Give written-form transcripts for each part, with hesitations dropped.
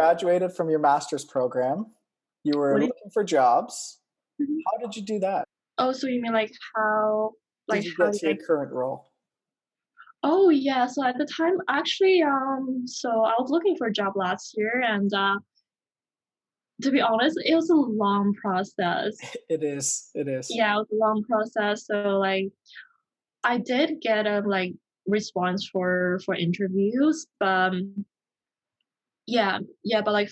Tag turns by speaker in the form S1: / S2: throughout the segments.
S1: graduated from your master's program. You were
S2: What is
S1: looking for jobs.
S2: mhm.
S1: How did you do that?
S2: Oh, so you mean
S1: Did
S2: like
S1: you
S2: how
S1: get
S2: did
S1: to your
S2: I
S1: current role?
S2: Oh yeah, so at the time actually so I was looking for a job last year and to be honest, it was a long process.
S1: It is. It is.
S2: Yeah, it was a long process. So like I did get a like response for interviews, but yeah, yeah, but like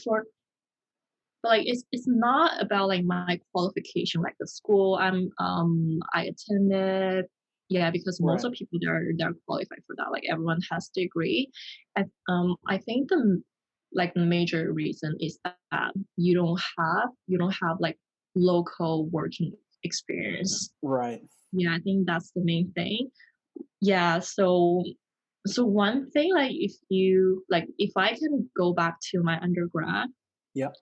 S2: it's not about like my qualification, like the school I attended. Yeah, because most
S1: Right.
S2: of people they're qualified for that. Like everyone has degree. And I think like the major reason is that you don't have like local working experience.
S1: Right.
S2: Yeah, I think that's the main thing. Yeah, so one thing like if I can go back to my undergrad,
S1: Yep.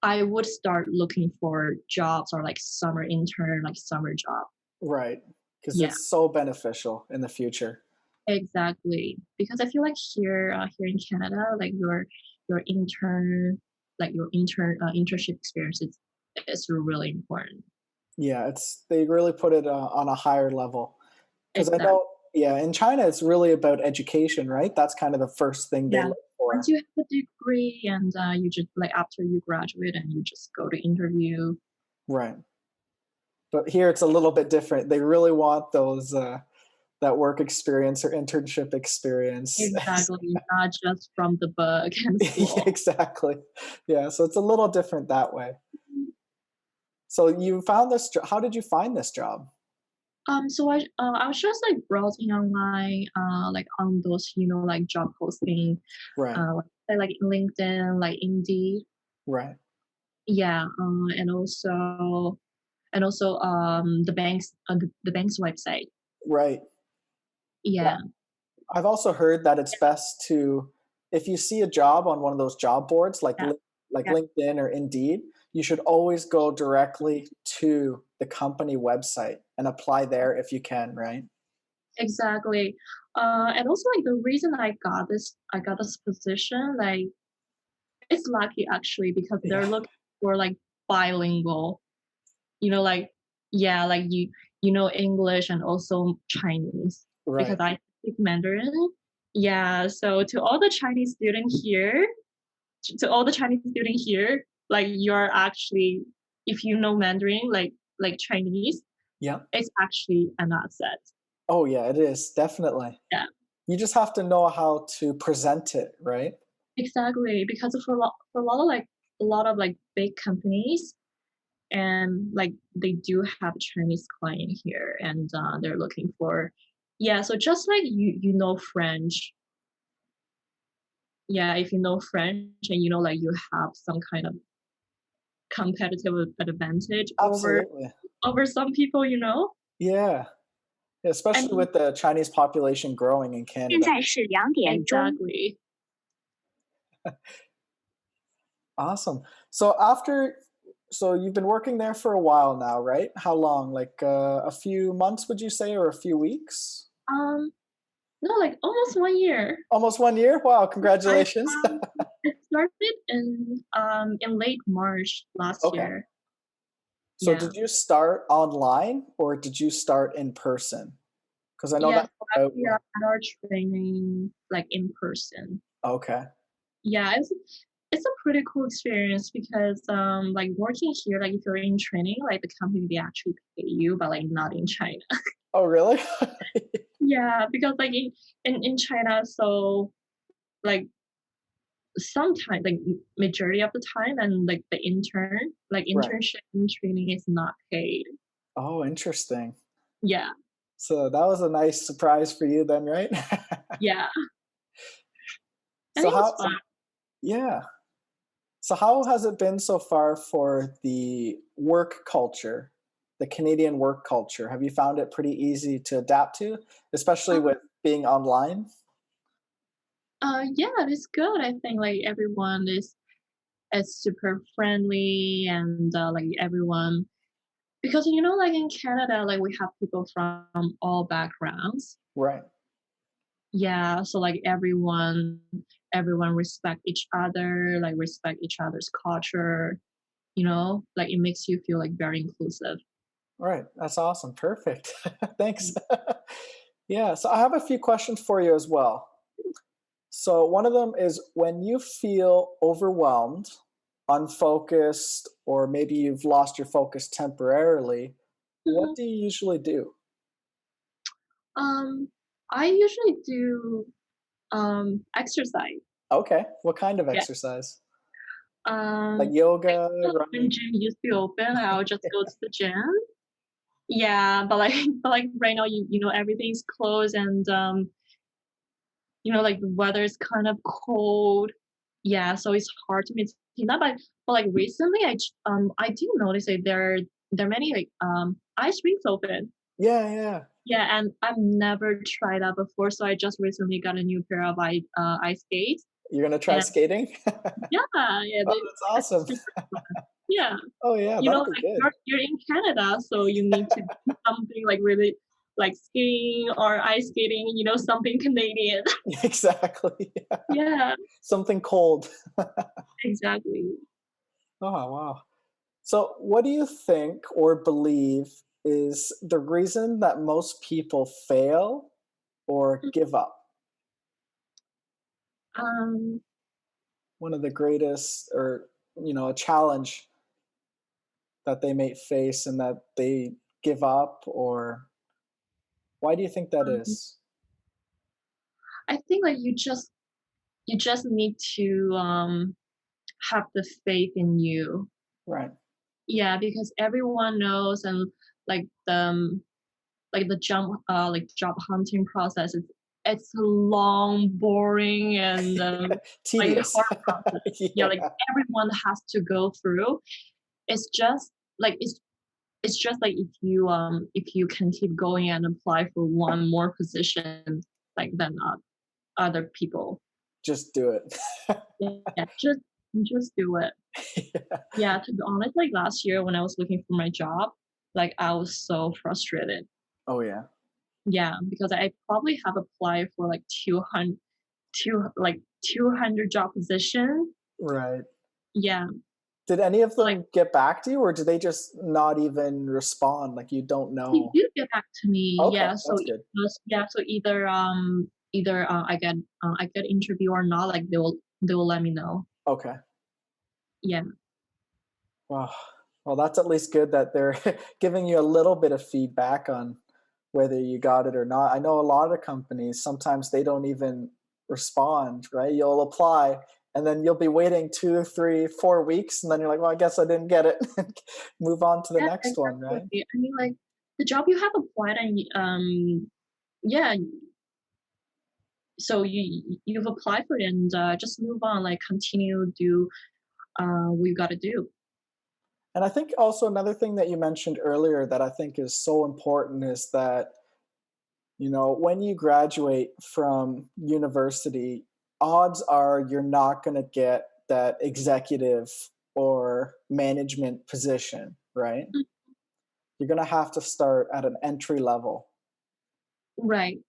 S2: I would start looking for jobs or like summer intern, like summer job.
S1: Right. Because
S2: Yeah,
S1: it's so beneficial in the future.
S2: exactly. Because I feel like here in Canada, like your intern, like your internship experience is really important.
S1: Yeah, they really put it on a higher level. Because I
S2: Exactly.
S1: know, yeah, in China, it's really about education, right? That's kind of the first thing they
S2: Yeah.
S1: look
S2: Once
S1: for.
S2: you have a degree and you just like after you graduate and you just go to interview.
S1: Right. But here it's a little bit different. They really want those that work experience or internship experience.
S2: Exactly, not just from the book and
S1: Yeah,
S2: school.
S1: exactly. Yeah, so it's a little different that way. So you found this how did you find this job?
S2: So I was just like browsing online, like on those like job posting,
S1: Right.
S2: like LinkedIn, like Indeed,
S1: Right.
S2: yeah, and also the bank's website,
S1: Right. Yeah.
S2: yeah,
S1: I've also heard that it's best to if you see a job on one of those job boards
S2: yeah,
S1: like
S2: yeah,
S1: LinkedIn or Indeed, you should always go directly to the company website and apply there if you can, right?
S2: exactly. And also like the reason I got this position, like it's lucky actually because they're
S1: Yeah.
S2: looking for like bilingual, like yeah, like you know English and also Chinese because
S1: Right.
S2: I speak Mandarin. Yeah, so to all the Chinese student here, like you're actually if you know Mandarin, like Chinese,
S1: Yeah.
S2: it's actually an asset.
S1: Oh yeah, it is, definitely.
S2: Yeah,
S1: You just have to know how to present it, right?
S2: exactly. Because for a lot of like big companies, and like they do have a Chinese client here, and they're looking for yeah. So just like you know French, yeah. If you know French and like you have some kind of competitive advantage
S1: Absolutely.
S2: over some people,
S1: Yeah. Especially
S2: and
S1: with the Chinese population growing in
S2: 现
S1: Canada.
S2: 在是2点钟 exactly.
S1: Awesome. So you've been working there for a while now, right? How long? Like a few months, would you say, or a few weeks?
S2: Um, no, like almost 1 year.
S1: Almost 1 year? Wow,
S2: I
S1: congratulations.
S2: it started in late March last
S1: Okay.
S2: year.
S1: So
S2: Yeah.
S1: did you start online or did you start in person? Because I know
S2: Yeah,
S1: that's
S2: so
S1: about
S2: actually,
S1: when.
S2: had our training like in person.
S1: Okay.
S2: Yeah, it's a pretty cool experience because like working here, like if you're in training, like the company they actually pay you, but like not in China.
S1: Oh, really?
S2: Yeah, because like in China, so like sometimes like majority of the time, and like the
S1: Right.
S2: internship and training is not paid.
S1: Oh, interesting.
S2: Yeah,
S1: So that was a nice surprise for you then, right?
S2: yeah, I
S1: So
S2: think it was
S1: how,
S2: fun.
S1: yeah. So how has it been so far for the work culture, the Canadian work culture? Have you found it pretty easy to adapt to, especially
S2: Um,
S1: with being online?
S2: yeah, it's good. I think like everyone is super friendly and like everyone because like in Canada like we have people from all backgrounds.
S1: Right.
S2: yeah, so like everyone respect each other, like respect each other's culture, like it makes you feel like very inclusive.
S1: Right. That's awesome. Perfect. Thanks. Yeah. So I have a few questions for you as well. So one of them is when you feel overwhelmed, unfocused, or maybe you've lost your focus temporarily, what
S2: Mhm.
S1: do you usually do?
S2: Um, I usually do exercise.
S1: Okay. What kind of
S2: Yeah.
S1: exercise? Like
S2: Um, like
S1: yoga,
S2: when
S1: running?
S2: gym used to be open, I'll just go to the gym. Yeah, but like but like right now everything's closed and like the weather is kind of cold. Yeah, so it's hard to maintain that. But like recently I do notice that there are many like ice rinks open.
S1: Yeah, yeah.
S2: Yeah, and I've never tried that before, so I just recently got a new pair of ice skates.
S1: You're gonna try
S2: And
S1: skating?
S2: yeah, yeah,
S1: Oh, that's
S2: it's
S1: awesome.
S2: super fun. Yeah.
S1: Oh yeah, that'll be
S2: Like
S1: good.
S2: you're in Canada, so you need to do something like really like skiing or ice skating, something Canadian.
S1: Exactly. Yeah.
S2: Yeah,
S1: Something cold.
S2: exactly.
S1: Oh wow. So, what do you think or believe is the reason that most people fail or
S2: Mm,
S1: give up?
S2: Um,
S1: One of the greatest, or a challenge that they may face and that they give up, or why do you think that
S2: um,
S1: is?
S2: I think like you just need to have the faith in you.
S1: Right.
S2: Yeah, because everyone knows and like the job hunting process is it's a long, boring, and like
S1: Tedious.
S2: hard process. Yeah, like
S1: Yeah.
S2: everyone has to go through. It's just like it's just like if you can keep going and apply for one more position like than other people.
S1: Just do it.
S2: Yeah, just do it.
S1: Yeah.
S2: Yeah, to be honest, like last year when I was looking for my job, like I was so frustrated.
S1: Oh yeah.
S2: Yeah, because I probably have applied for like 200 job positions.
S1: Right.
S2: Yeah,
S1: Did any of
S2: like
S1: them get back to you, or did they just not even respond? Like you don't
S2: they
S1: know?
S2: did get back to me.
S1: Okay,
S2: Yeah, so
S1: that's
S2: it
S1: good.
S2: was yeah, so either I get interview or not, like they will let me know.
S1: Okay.
S2: Yeah.
S1: Wow. Well, that's at least good that they're giving you a little bit of feedback on whether you got it or not. I know a lot of companies, sometimes they don't even respond, right? You'll apply and then you'll be waiting 2, 3, 4 weeks, and then you're like, well, I guess I didn't get it. Move on to the
S2: Yeah,
S1: next one, right?
S2: exactly. I mean, like the job you have applied and yeah, so you've applied for it and just move on, like continue do what you got to do.
S1: And I think also another thing that you mentioned earlier that I think is so important is that, when you graduate from university, odds are you're not going to get that executive or management position, right?
S2: Mm,
S1: You're going to have to start at an entry level,
S2: right.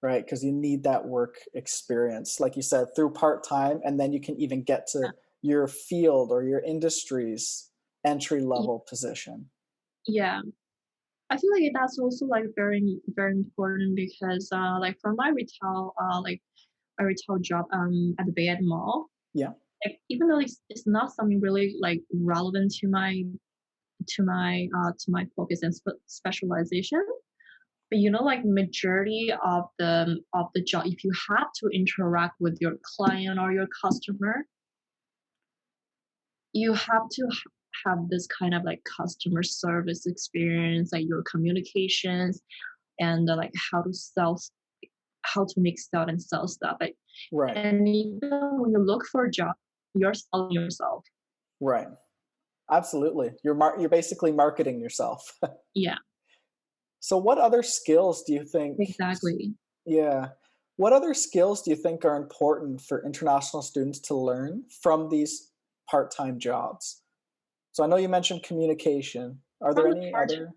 S1: right? Because you need that work experience, like you said, through part time, and then you can even get to your field or your industry's entry
S2: Yeah.
S1: level position.
S2: Yeah. I feel like that's also like very very important because like for my retail job at the Bay Ed Mall,
S1: Yeah,
S2: like even though it's not something really like relevant to my focus and specialization, but like majority of the job, if you have to interact with your client or your customer, you have to have this kind of like customer service experience, like your communications and like how to make sell and sell stuff. Like,
S1: right,
S2: and even when you look for a job, you're selling yourself.
S1: right. Absolutely. You're basically marketing yourself.
S2: Yeah,
S1: So what other skills do you think
S2: exactly.
S1: yeah. What other skills do you think are important for international students to learn from these part-time jobs? So I know you mentioned communication. Are there
S2: From the
S1: any
S2: part,
S1: other?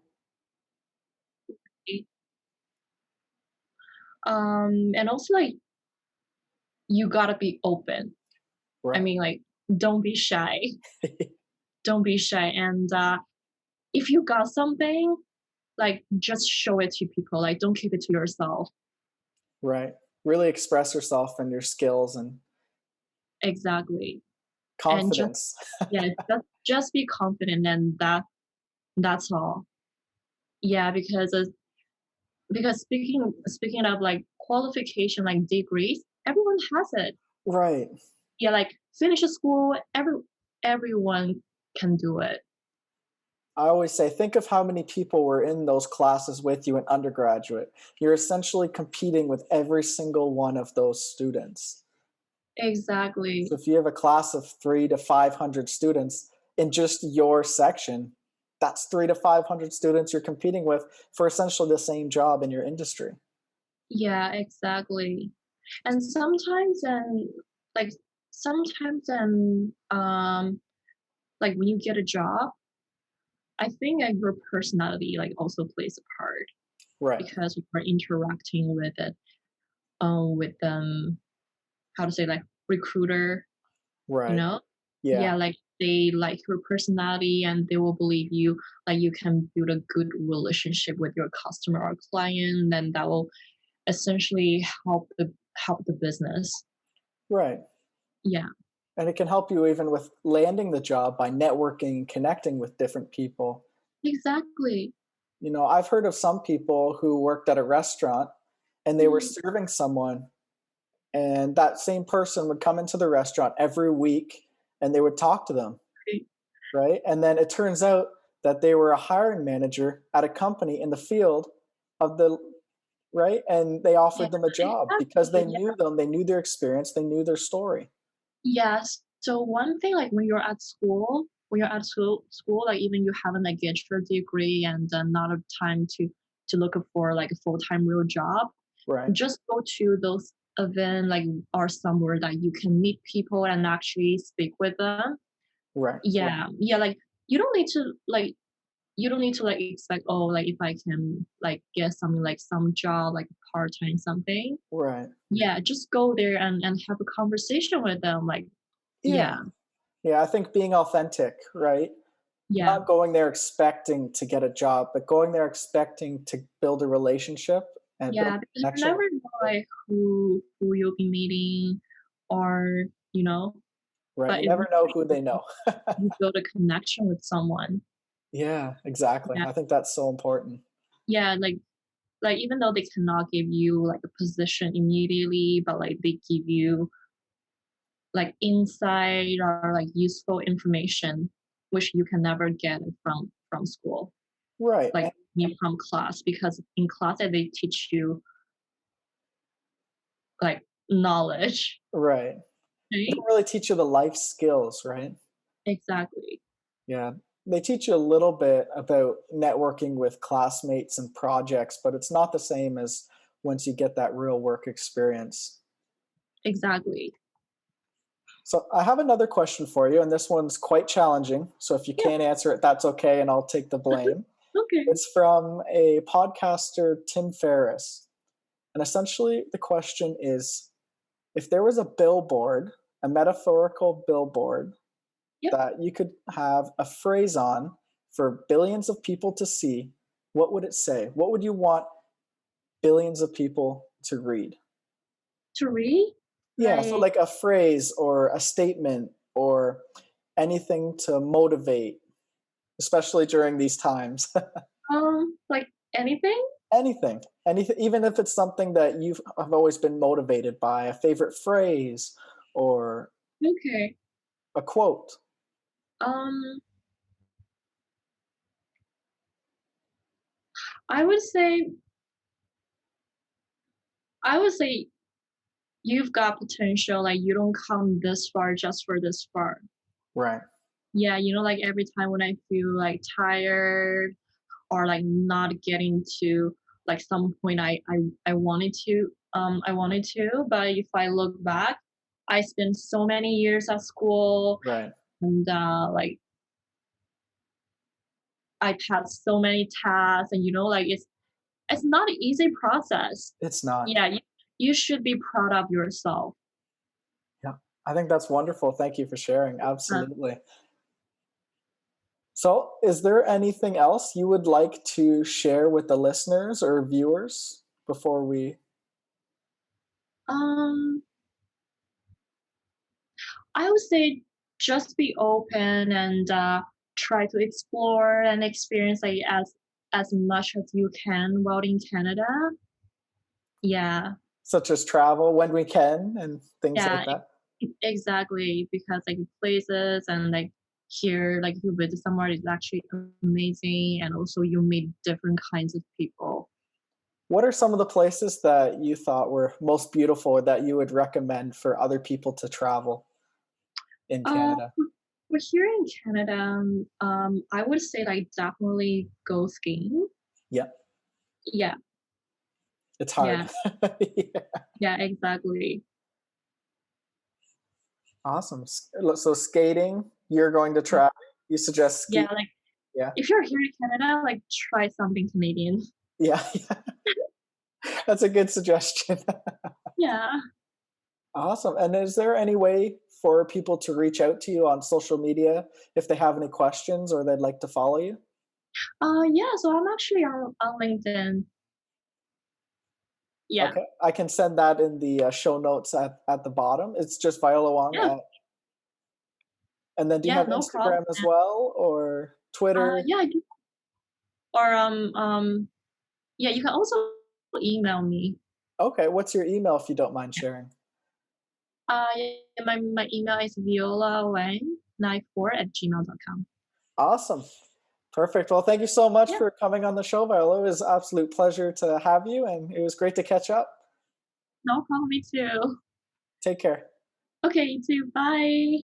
S2: And also like you gotta be open. I
S1: Right.
S2: mean, like, don't be shy. Don't be shy. And if you got something, like just show it to people. Like don't keep it to yourself.
S1: Right. Really express yourself and your skills and
S2: Exactly. And just
S1: confidence.
S2: yeah, just be confident and that's all. Yeah, because speaking of like qualification, like degrees, everyone has it.
S1: Right.
S2: Yeah, like finish a school, everyone can do it.
S1: I always say, think of how many people were in those classes with you in undergraduate. You're essentially competing with every single one of those students. So
S2: Exactly.
S1: if you have a class of 3 to 500 students in just your section, that's 3 to 500 students you're competing with for essentially the same job in your industry.
S2: Yeah, exactly. And like sometimes like when you get a job, I think like your personality like also plays a part
S1: Right.
S2: because you are interacting with it with how to say like recruiter, you
S1: Right.
S2: know?
S1: Yeah.
S2: Yeah, like they like your personality and they will believe you like you can build a good relationship with your customer or client, and that will essentially help the business.
S1: Right.
S2: Yeah,
S1: And it can help you even with landing the job by networking, connecting with different people.
S2: exactly.
S1: I've heard of some people who worked at a restaurant and they were
S2: Mm,
S1: serving someone, and that same person would come into the restaurant every week and they would talk to them,
S2: right.
S1: right? And then it turns out that they were a hiring manager at a company in the field of the right, and they
S2: Yeah,
S1: offered them a job because they
S2: exactly.
S1: knew them, they knew their experience, they knew their story.
S2: Yes. So one thing, like when you're at school, like even you haven't like get your degree and not a time to look for like a full time real job,
S1: Right,
S2: just go to those event like or somewhere that you can meet people and actually speak with them.
S1: right,
S2: Yeah, yeah. Like you don't need to like you don't need to like expect oh like if I can like get something like some job like part time something.
S1: right.
S2: Yeah, just go there and have a conversation with them. Like
S1: Yeah,
S2: yeah,
S1: yeah, I think being authentic, right?
S2: yeah.
S1: Not going there expecting to get a job, but going there expecting to build a relationship and build
S2: Yeah,
S1: a
S2: because you
S1: connection
S2: never
S1: with
S2: know,
S1: people.
S2: like, who you'll be meeting or, you know,
S1: Right,
S2: but
S1: you
S2: it
S1: never
S2: means
S1: know
S2: that
S1: who they know.
S2: you build a connection with someone.
S1: Yeah, exactly.
S2: Yeah.
S1: I think that's so important.
S2: Yeah, like, even though they cannot give you, like, a position immediately, but, like, they give you, like, insight or, like, useful information, which you can never get from school,
S1: Right,
S2: like, me from class, because in class, they teach you, like, knowledge,
S1: right. They
S2: right?
S1: don't really teach you the life skills, right?
S2: Exactly.
S1: Yeah. They teach you a little bit about networking with classmates and projects, but it's not the same as once you get that real work experience.
S2: Exactly.
S1: So I have another question for you, and this one's quite challenging. So if you
S2: Yeah.
S1: can't answer it, that's okay, and I'll take the blame.
S2: Okay.
S1: It's from a podcaster, Tim Ferriss. And essentially, the question is, if there was a billboard, a metaphorical billboard,
S2: Yep.
S1: that you could have a phrase on for billions of people to see, what would it say? What would you want billions of people to read?
S2: To read?
S1: Yeah, so
S2: Like,
S1: like a phrase or a statement or anything to motivate, especially during these times.
S2: like anything?
S1: Anything, even if it's something that you have always been motivated by, a favorite phrase or
S2: Okay.
S1: a quote.
S2: Um, I would say I would say you've got potential, like you don't come this far just for this far.
S1: Right,
S2: Yeah, like every time when I feel like tired or like not getting to like some point I wanted to, but if I look back, I spent so many years at school
S1: right,
S2: and like I passed so many tasks and like it's not an easy process.
S1: It's not.
S2: Yeah, you should be proud of yourself.
S1: Yeah. I think that's wonderful. Thank you for sharing.
S2: Uh,
S1: Absolutely. So, is there anything else you would like to share with the listeners or viewers before we
S2: um, I would say just be open and try to explore and experience like as much as you can while in Canada. Yeah,
S1: such as travel when we can and things like
S2: yeah,
S1: that?
S2: exactly. Because like places and like here, like if you visit somewhere, it's actually amazing, and also you meet different kinds of people.
S1: What are some of the places that you thought were most beautiful or that you would recommend for other people to travel in
S2: Uh,
S1: Canada?
S2: but here in Canada, I would say like definitely go skiing.
S1: Yeah,
S2: Yeah,
S1: it's hard.
S2: yeah,
S1: Yeah.
S2: yeah, exactly.
S1: Awesome. So skating, you're going to try. You suggest ski?
S2: Yeah, like
S1: Yeah,
S2: if you're here in Canada, like try something Canadian.
S1: yeah, yeah. That's a good suggestion.
S2: Yeah.
S1: Awesome. And is there any way for people to reach out to you on social media if they have any questions or they'd like to follow you?
S2: Yeah, so I'm actually on LinkedIn. Yeah.
S1: Okay, I can send that in the show notes at the bottom. It's just Viola Wang
S2: Yeah.
S1: at, and then do you
S2: Yeah,
S1: have
S2: no problem.
S1: Instagram as well or Twitter?
S2: Yeah, or yeah, you can also email me.
S1: Okay, what's your email if you don't mind sharing?
S2: Yeah, my email is violawang94@gmail.com.
S1: Awesome. Perfect. Well, thank you so much
S2: Yeah,
S1: for coming on the show, Viola. It was an absolute pleasure to have you, and it was great to catch up.
S2: no problem. Me too.
S1: Take care.
S2: Okay, you too. Bye.